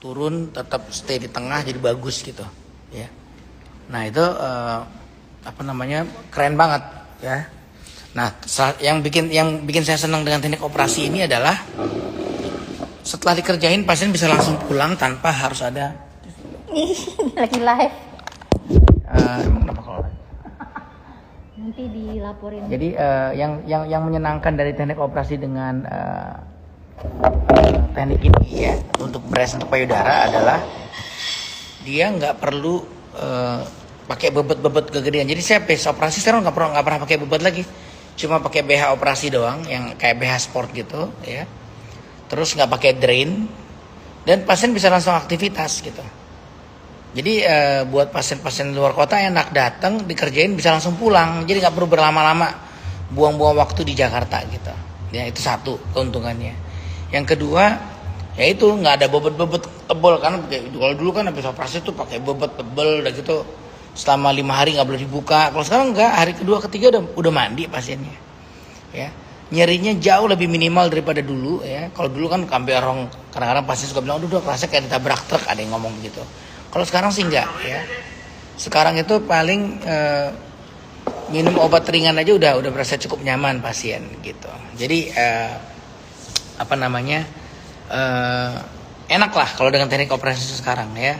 turun tetap stay di tengah jadi bagus gitu ya. Nah itu keren banget ya. Nah yang bikin saya senang dengan teknik operasi ini adalah setelah dikerjain pasien bisa langsung pulang tanpa harus ada lagi live. Emang kenapa kalau live? Nanti dilaporin. Jadi yang menyenangkan dari teknik operasi dengan teknik ini ya untuk breast untuk payudara adalah dia nggak perlu pakai bebet kegedean. Jadi saya pas operasi sekarang nggak pernah pakai bebet lagi, cuma pakai BH operasi doang yang kayak BH sport gitu ya. Terus nggak pakai drain dan pasien bisa langsung aktivitas gitu. Jadi buat pasien-pasien luar kota enak datang dikerjain bisa langsung pulang. Jadi nggak perlu berlama-lama buang-buang waktu di Jakarta gitu. Ya itu satu keuntungannya. Yang kedua yaitu nggak ada bobot tebel karena kalau dulu kan habis operasi tuh pakai bobot tebel udah gitu selama 5 hari nggak boleh dibuka. Kalau sekarang nggak, hari kedua ketiga udah mandi pasiennya. Ya nyerinya jauh lebih minimal daripada dulu ya. Kalau dulu kan sampai orang kadang-kadang pasien suka bilang udah rasanya kayak ditabrak truk, ada yang ngomong gitu. Kalau sekarang sih enggak ya. Sekarang itu paling minum obat ringan aja udah berasa cukup nyaman pasien gitu. Jadi enak lah kalau dengan teknik operasi sekarang ya.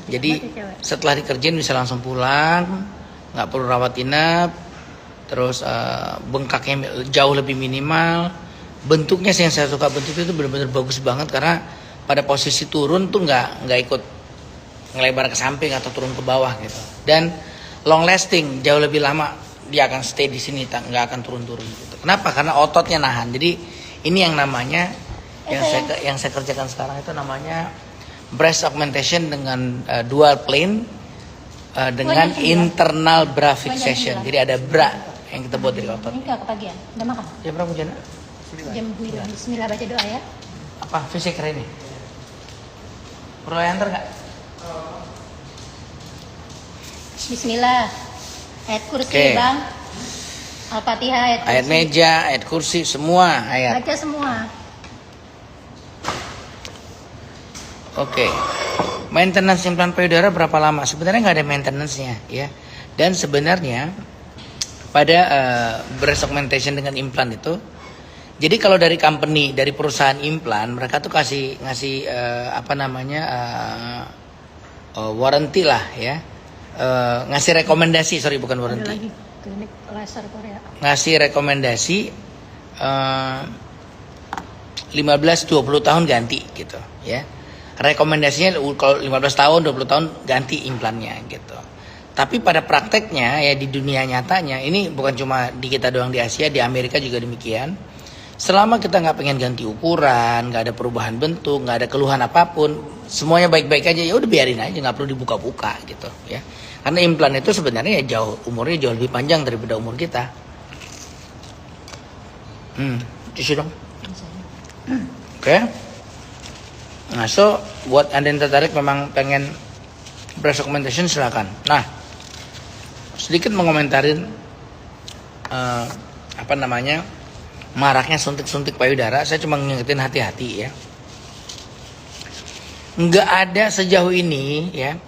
Jadi setelah dikerjain bisa langsung pulang, nggak perlu rawat inap. Terus bengkaknya jauh lebih minimal. Bentuknya sih yang saya suka, bentuknya itu benar-benar bagus banget karena pada posisi turun tuh nggak ikut ngelebar ke samping atau turun ke bawah gitu. Dan long lasting, jauh lebih lama dia akan stay di sini, nggak akan turun-turun gitu. Kenapa? Karena ototnya nahan. Jadi ini yang namanya yang saya kerjakan sekarang itu namanya breast augmentation dengan dual plane dengan internal bra fixation. Jadi ada bra yang kita buat dari otot. Ini nggak kebagian. Udah makan? Jam berapa Jana? Jam 9. Bismillah baca doa ya. Apa fisik hari ini? Perlu antar nggak? Bismillah. Ayat kursi bang. Al-Fatihah ayat kursi. Ayat meja, ayat kursi, semua ayat. Baca semua. Oke. Maintenance implan payudara berapa lama? Sebenarnya nggak ada maintenance-nya ya. Dan sebenarnya pada breast augmentation dengan implan itu, jadi kalau dari company, dari perusahaan implan, mereka tuh ngasih warranty lah ya. Ngasih rekomendasi, bukan warranty. Ada lagi klinik laser Korea. Ngasih rekomendasi 15-20 tahun ganti gitu ya. Rekomendasinya kalau 15 tahun, 20 tahun ganti implannya gitu. Tapi pada prakteknya ya di dunia nyatanya, ini bukan cuma di kita doang, di Asia, di Amerika juga demikian. Selama kita nggak pengen ganti ukuran, nggak ada perubahan bentuk, nggak ada keluhan apapun, semuanya baik-baik aja, ya udah biarin aja, nggak perlu dibuka-buka gitu ya. Karena implan itu sebenarnya ya umurnya jauh lebih panjang daripada umur kita. Tisu dong. Oke. Nah, so buat Anda yang tertarik memang pengen breast augmentation silakan. Nah, sedikit mengomentarin maraknya suntik-suntik payudara. Saya cuma ngingetin hati-hati ya. Nggak ada sejauh ini ya.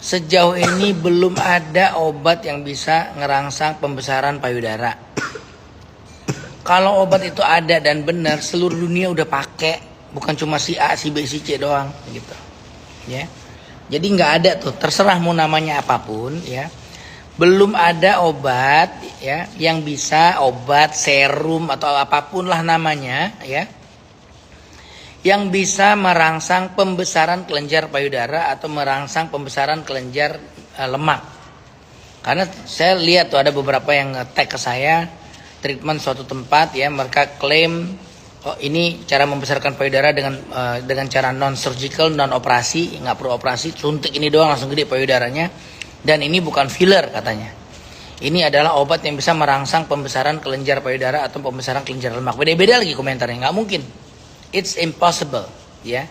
Sejauh ini belum ada obat yang bisa ngerangsang pembesaran payudara. Kalau obat itu ada dan benar, seluruh dunia udah pakai, bukan cuma si A, si B, si C doang gitu. Ya. Jadi nggak ada tuh, terserah mau namanya apapun ya. Belum ada obat ya yang bisa, obat serum atau apapun lah namanya ya, yang bisa merangsang pembesaran kelenjar payudara atau merangsang pembesaran kelenjar lemak. Karena saya lihat tuh ada beberapa yang nge-tag ke saya treatment suatu tempat ya, mereka klaim oh ini cara membesarkan payudara dengan cara non surgical, non operasi, nggak perlu operasi, suntik ini doang langsung gede payudaranya, dan ini bukan filler katanya. Ini adalah obat yang bisa merangsang pembesaran kelenjar payudara atau pembesaran kelenjar lemak. Beda-beda lagi komentarnya, nggak mungkin. It's impossible, ya.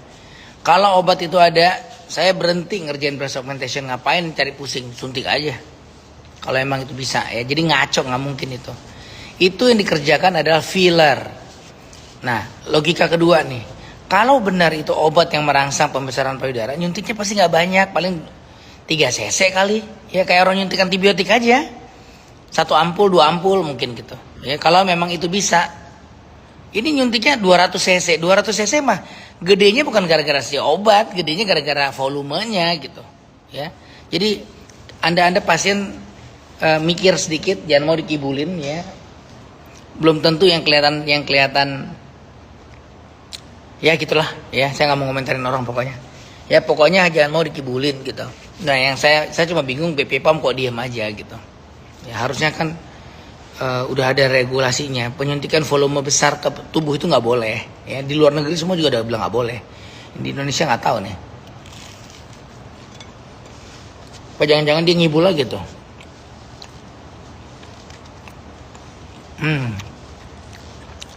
Kalau obat itu ada, saya berhenti ngerjain breast augmentation. Ngapain cari pusing, suntik aja. Kalau emang itu bisa, ya. Jadi ngaco, nggak mungkin itu. Itu yang dikerjakan adalah filler. Nah, logika kedua nih, Kalau benar itu obat yang merangsang pembesaran payudara, nyuntiknya pasti nggak banyak, paling 3 cc kali. Ya kayak orang nyuntik antibiotik aja. 1 ampul, 2 ampul mungkin gitu. Ya kalau memang itu bisa. Ini nyuntiknya 200 cc. 200 cc mah gedenya bukan gara-gara si obat, gedenya gara-gara volumenya gitu. Ya. Jadi Anda pasien mikir sedikit, jangan mau dikibulin ya. Belum tentu yang kelihatan ya gitulah ya, saya nggak mau ngomentarin orang pokoknya. Ya pokoknya jangan mau dikibulin gitu. Nah yang saya cuma bingung BP POM kok diam aja gitu. Ya harusnya kan udah ada regulasinya. Penyuntikan volume besar ke tubuh itu nggak boleh. Ya di luar negeri semua juga udah bilang nggak boleh. Di Indonesia nggak tahu nih. Apa jangan-jangan dia ngibul lagi tuh.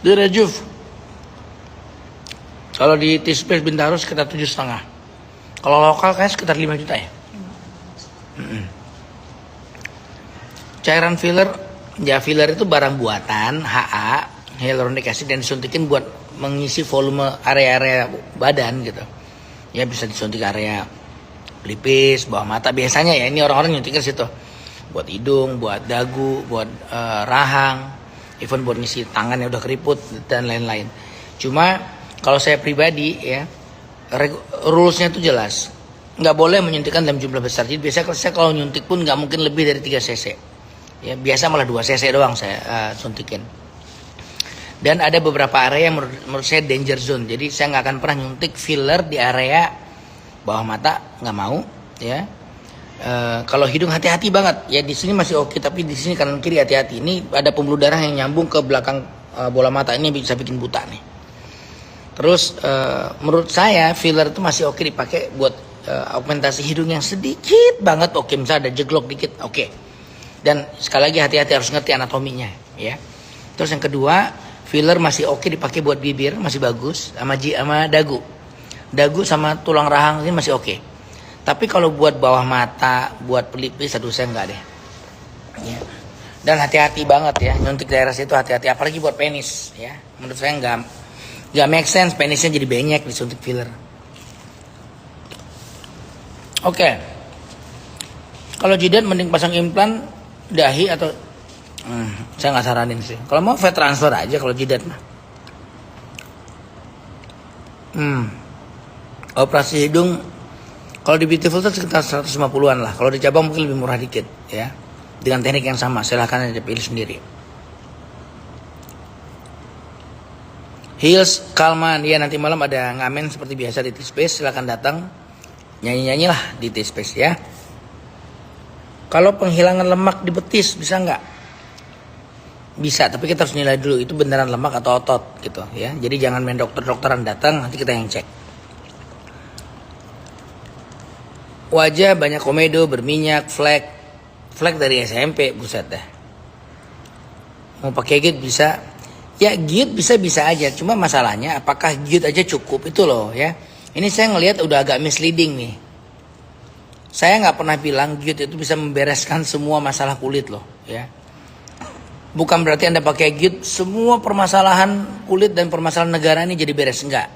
Di Rejuv. Kalau di T-Space Bintaro sekitar 7,5. Kalau lokal kayak sekitar 5 juta ya. Cairan filler, ya filler itu barang buatan HA, hyaluronic acid, dan disuntikin buat mengisi volume area-area badan gitu. Ya bisa disuntik area pelipis, bawah mata biasanya ya. Ini orang-orang nyuntiknya situ. Buat hidung, buat dagu, buat rahang, even buat ngisi tangan yang udah keriput dan lain-lain. Cuma kalau saya pribadi ya, rulesnya itu jelas. Nggak boleh menyuntikkan dalam jumlah besar. Jadi biasanya saya kalau nyuntik pun nggak mungkin lebih dari 3 cc. Ya, biasa malah 2 cc doang saya suntikin. Dan ada beberapa area yang menurut saya danger zone. Jadi saya nggak akan pernah nyuntik filler di area bawah mata, nggak mau. Ya. Kalau hidung hati-hati banget. Ya di sini masih oke, tapi di sini kanan kiri hati-hati. Ini ada pembuluh darah yang nyambung ke belakang bola mata, ini bisa bikin buta nih. Terus menurut saya filler itu masih oke dipakai buat augmentasi hidung yang sedikit banget, oke, misalnya ada jeglok dikit, oke. Dan sekali lagi hati-hati, harus ngerti anatominya ya. Terus yang kedua, filler masih oke dipakai buat bibir, masih bagus, sama dagu. Dagu sama tulang rahang ini masih oke. Tapi kalau buat bawah mata, buat pelipis, aduh saya enggak deh. Ya. Dan hati-hati banget ya, nyuntik daerah situ hati-hati, apalagi buat penis ya. Menurut saya enggak make sense penisnya jadi banyak disuntik filler. Oke. Kalau jidat mending pasang implan dahi atau saya nggak saranin sih. Kalau mau fat transfer aja kalau jidat mah. Operasi hidung kalau di Beautiful itu sekitar 150-an lah. Kalau di cabang mungkin lebih murah dikit ya. Dengan teknik yang sama, silahkan aja pilih sendiri. Heels Kalman, ya nanti malam ada ngamen seperti biasa di T-Space, silahkan datang. Nyanyi-nyanyi lah di T-Space ya. Kalau penghilangan lemak di betis bisa nggak? Bisa, tapi kita harus nilai dulu itu beneran lemak atau otot gitu ya. Jadi jangan main dokter-dokteran datang, nanti kita yang cek. Wajah banyak komedo, berminyak, flek dari SMP, buset dah. Mau pakai giut bisa? Ya giut bisa aja, cuma masalahnya apakah giut aja cukup itu loh ya. Ini saya ngelihat udah agak misleading nih. Saya nggak pernah bilang giut itu bisa membereskan semua masalah kulit loh ya. Bukan berarti Anda pakai giut semua permasalahan kulit dan permasalahan negara ini jadi beres, enggak.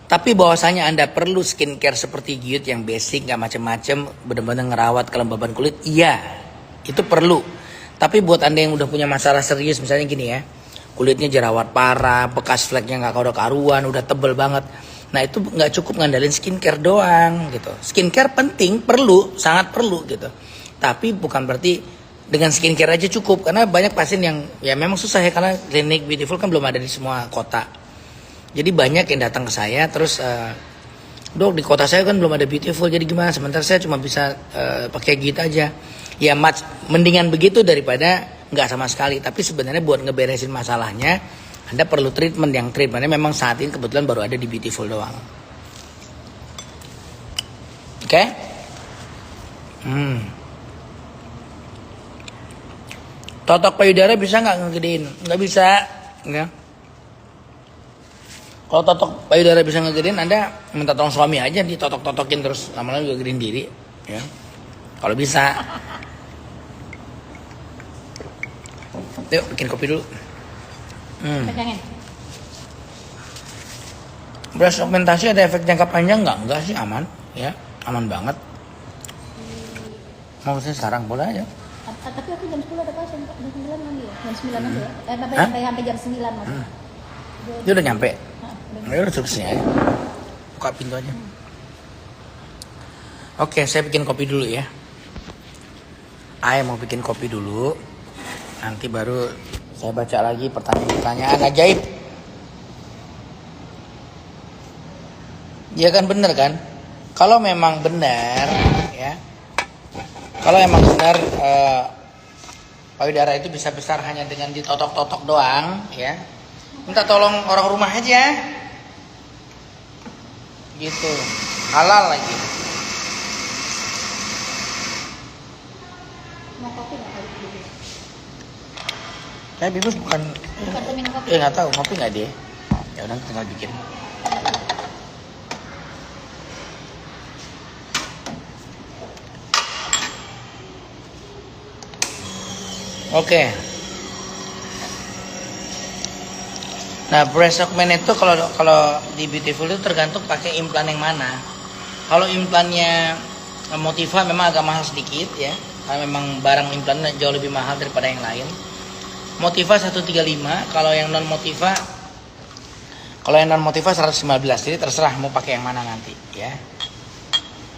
Tapi bahwasanya Anda perlu skincare seperti giut yang basic, nggak macem-macem, benar-benar ngerawat kelembaban kulit, iya itu perlu. Tapi buat Anda yang udah punya masalah serius, misalnya gini ya, kulitnya jerawat parah, bekas fleknya nggak karuan, udah tebel banget. Nah itu nggak cukup ngandalin skincare doang gitu. Skincare penting, perlu, sangat perlu gitu. Tapi bukan berarti dengan skincare aja cukup. Karena banyak pasien yang ya memang susah ya, karena klinik Beautiful kan belum ada di semua kota. Jadi banyak yang datang ke saya terus, dok di kota saya kan belum ada Beautiful, jadi gimana? Sementara saya cuma bisa pakai giut aja. Ya mendingan begitu daripada nggak sama sekali. Tapi sebenarnya buat ngeberesin masalahnya, Anda perlu treatment yang treatmentnya memang saat ini kebetulan baru ada di Beautiful doang. Oke? Totok payudara bisa nggak ngegedein? Nggak bisa. Ya. Kalau totok payudara bisa ngegedein, Anda minta tolong suami aja ditotok-totokin terus, lama-lama juga gedein diri. Ya. Kalau bisa. Yuk bikin kopi dulu. Pegangin. Beras fermentasi ada efek jangka panjang nggak? Enggak sih, aman. Ya, aman banget. Mau saya sekarang boleh aja. Tapi aku jam 10 ada pasien, Pak. Jam 9 nanti ya? Jam 9 nanti ya? Hah? Sampai jam 9 maksudnya. Dia udah nyampe. Udah. Ya udah terus sini aja. Buka pintu aja. Oke, saya bikin kopi dulu ya. Ayah mau bikin kopi dulu. Nanti baru saya baca lagi pertanyaan-pertanyaan ajaib. Ya kan bener kan? Kalau memang benar ya. Kalau emang benar payudara itu bisa besar hanya dengan ditotok-totok doang ya. Minta tolong orang rumah aja. Gitu. Halal lagi. Mau kopi nggak kali ini? Kayak Bibus bukan Minum kopi. nggak tahu ngopi nggak dia. Ya udah tinggal bikin. Oke. Nah, breast augment itu kalau di Beautiful itu tergantung pakai implan yang mana. Kalau implannya Motiva memang agak mahal sedikit ya. Karena memang barang implannya jauh lebih mahal daripada yang lain. Motiva 135, kalau yang non Motiva 115. Jadi terserah mau pakai yang mana nanti ya.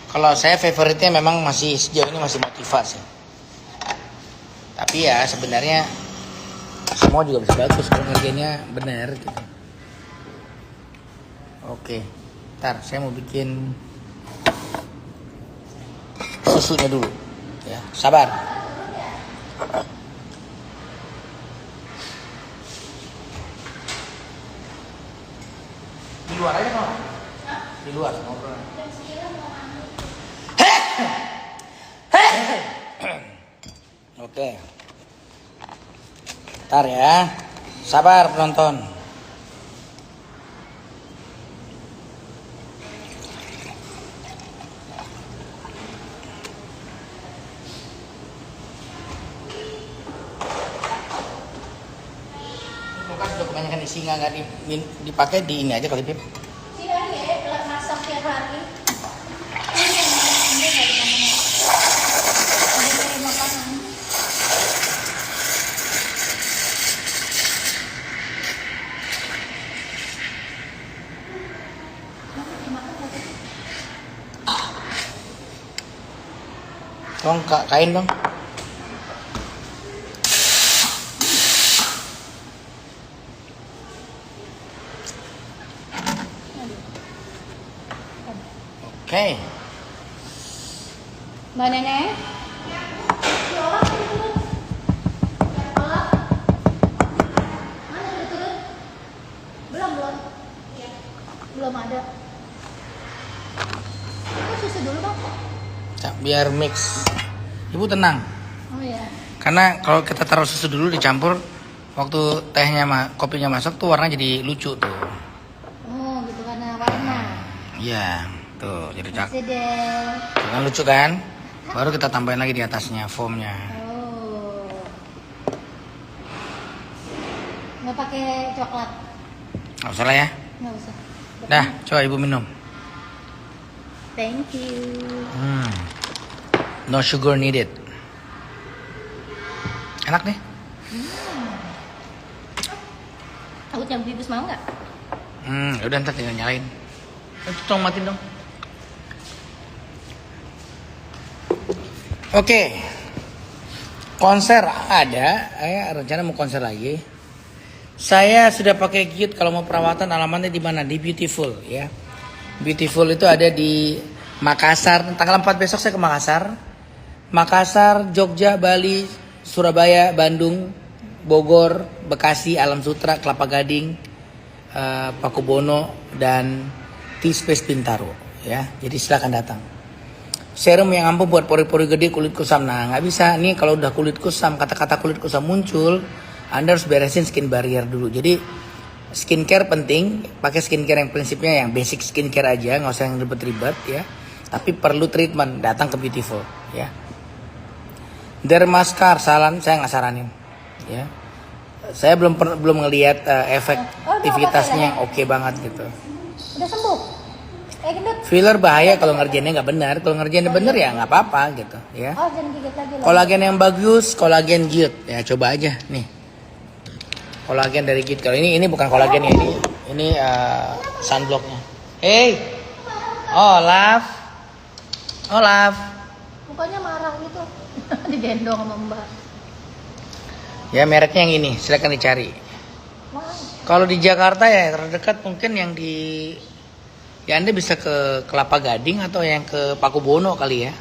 Kalau saya favoritnya memang masih sejauh ini masih Motiva sih. Tapi ya sebenarnya semua juga bisa bagus kalau harganya benar gitu. Oke, ntar saya mau bikin susunya dulu ya, sabar. Di luar aja kok. Di luar ngobrol. Oke. Ntar ya. Sabar penonton. Kulkas udah kebanyakan isi nggak dipakai di ini aja kali Pip. Sini ya, masak tiap hari. Tolong kain dong. Oke. Mbak Nenek? Belum ada. Itu susu dulu dong. Biar mix. Ibu tenang. Oh ya. Karena kalau kita taruh susu dulu dicampur, waktu tehnya kopinya masuk tuh warna jadi lucu tuh. Oh gitu karena warna. Iya, tuh jadi cakep. Masih deh. Kan lucu kan? Baru kita tambahin lagi di atasnya foamnya. Oh. Nggak pakai coklat. Nggak usah lah ya. Nggak usah. Dah, coba ibu minum. Thank you. No sugar needed. Enak deh. Aku jam bibus mau nggak? Udah ntar tinggal nyalain. Tolong matiin dong. Oke. Konser ada, rencana mau konser lagi. Saya sudah pakai kit kalau mau perawatan alamatnya di mana? Di Beautiful ya. Beautiful itu ada di Makassar. Tanggal 4 besok saya ke Makassar. Makassar, Jogja, Bali, Surabaya, Bandung, Bogor, Bekasi, Alam Sutra, Kelapa Gading, Pakubono dan T-Space Bintaro ya. Jadi silakan datang. Serum yang ampuh buat pori-pori gede, kulit kusam. Nah, nggak bisa nih kalau udah kulit kusam, kata-kata kulit kusam muncul, Anda harus beresin skin barrier dulu. Jadi skincare penting, pakai skincare yang prinsipnya yang basic skincare aja, nggak usah yang ribet-ribet ya. Tapi perlu treatment, datang ke Beautiful ya. Dermaskar saya nggak saranin ya. Saya belum ngelihat efektivitasnya yang oke banget gitu. Udah sembuh. Gendut. Filler bahaya kalau ngerjainnya nggak benar. Kalau ngerjainnya benar ya nggak apa-apa gitu ya. Oh, jangan gigit lagi lah. Kolagen yang bagus, kolagen Giot. Ya coba aja nih. Kolagen dari Giot. Kalau ini bukan kolagen ya, ini sunblocknya. Hey, Olaf. Mukanya marah gitu. Digendong sama Mbak. Ya mereknya yang ini, silakan dicari. Wah, Kalau di Jakarta ya terdekat mungkin yang di ya Anda bisa ke Kelapa Gading atau yang ke Pakubono kali ya.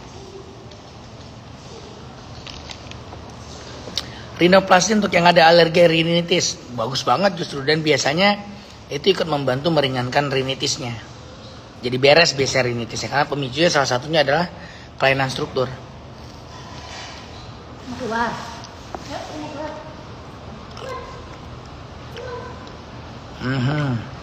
Rhinoplasty untuk yang ada alergi rinitis bagus banget justru, dan biasanya itu ikut membantu meringankan rinitisnya. Jadi beres biasanya rinitisnya karena pemicunya salah satunya adalah kelainan struktur. keluar. Yuk, ini keluar. Mhm.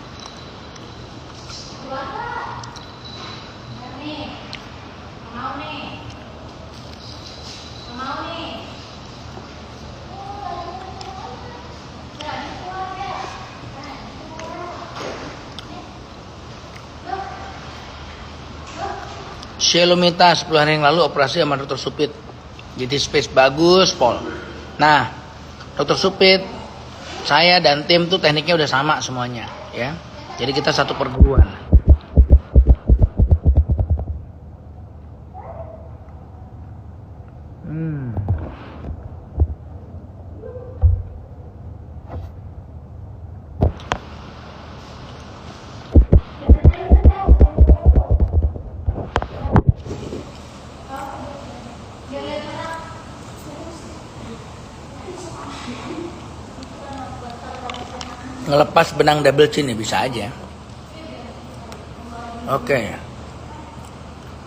Shelomita 10 hari yang lalu operasi sama Dr. Supit. Jadi space bagus, Pol. Nah, Dr. Supit, saya dan tim tuh tekniknya udah sama semuanya, ya. Jadi kita satu perguruan. Ngelepas benang double chin ya bisa aja. Oke.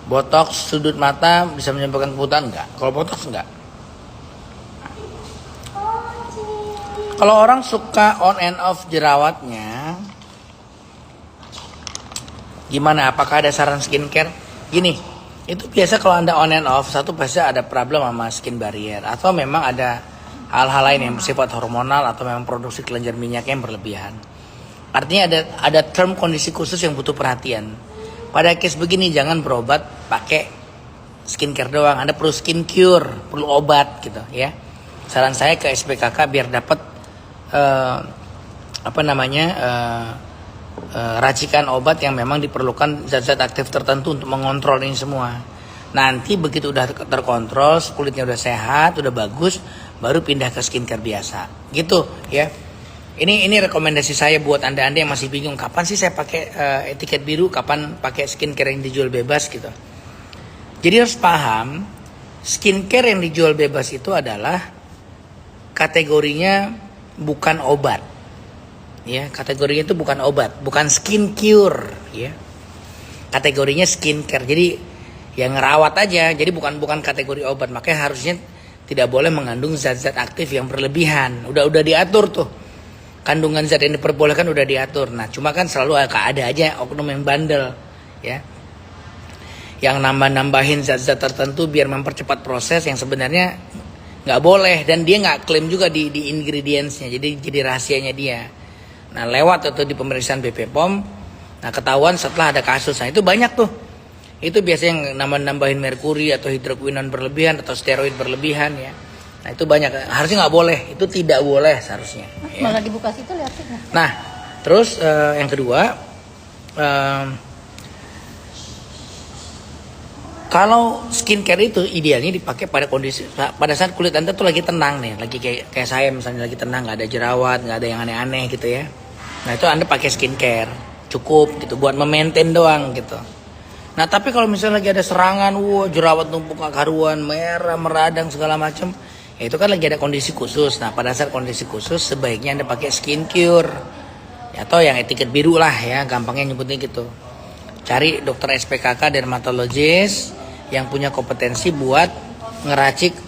Botox sudut mata bisa menyebabkan kebutaan enggak? Kalau botox enggak. Kalau orang suka on and off jerawatnya, gimana? Apakah ada saran skincare? Gini, itu biasa kalau Anda on and off, satu pasti ada problem sama skin barrier, atau memang ada hal-hal lain yang bersifat hormonal, atau memang produksi kelenjar minyak yang berlebihan. Artinya ada term kondisi khusus yang butuh perhatian. Pada case begini jangan berobat pakai skincare doang. Anda perlu skin cure, perlu obat gitu ya. Saran saya ke SPKK biar dapat racikan obat yang memang diperlukan zat-zat aktif tertentu untuk mengontrol ini semua. Nanti begitu udah terkontrol, kulitnya udah sehat, udah bagus, baru pindah ke skincare biasa. Gitu ya. Ini rekomendasi saya buat Anda-anda yang masih bingung kapan sih saya pakai etiket biru, kapan pakai skincare yang dijual bebas gitu. Jadi harus paham, skincare yang dijual bebas itu adalah kategorinya bukan obat. Ya, kategorinya itu bukan obat, bukan skin cure ya. Kategorinya skincare. Jadi yang ngerawat aja, jadi bukan kategori obat. Makanya harusnya tidak boleh mengandung zat-zat aktif yang berlebihan. Udah diatur tuh. Kandungan zat yang diperbolehkan udah diatur. Nah, cuma kan selalu ada aja oknum yang bandel ya. Yang nambah-nambahin zat-zat tertentu biar mempercepat proses yang sebenarnya nggak boleh, dan dia nggak klaim juga di ingredientsnya. Jadi rahasianya dia. Nah, lewat atau di pemeriksaan BP POM, nah ketahuan setelah ada kasus. Nah, itu banyak tuh. Itu biasanya yang nambahin merkuri atau hidroquinon berlebihan atau steroid berlebihan ya. Nah, itu banyak. Harusnya nggak boleh. Itu tidak boleh seharusnya. Ya. Malah dibuka situ lihat sih. Nah, terus yang kedua, kalau skincare itu idealnya dipakai pada saat kulit Anda tuh lagi tenang nih, lagi kayak saya misalnya lagi tenang, nggak ada jerawat, nggak ada yang aneh-aneh gitu ya. Nah, itu Anda pakai skincare cukup gitu buat memaintain doang gitu. Nah, tapi kalau misalnya lagi ada serangan, jerawat numpuk karuan, merah, meradang segala macam, ya itu kan lagi ada kondisi khusus. Nah, pada saat kondisi khusus sebaiknya Anda pakai skin cure ya, atau yang etiket biru lah ya, gampangnya nyebutnya gitu. Cari dokter SPKK dermatologis yang punya kompetensi buat ngeracik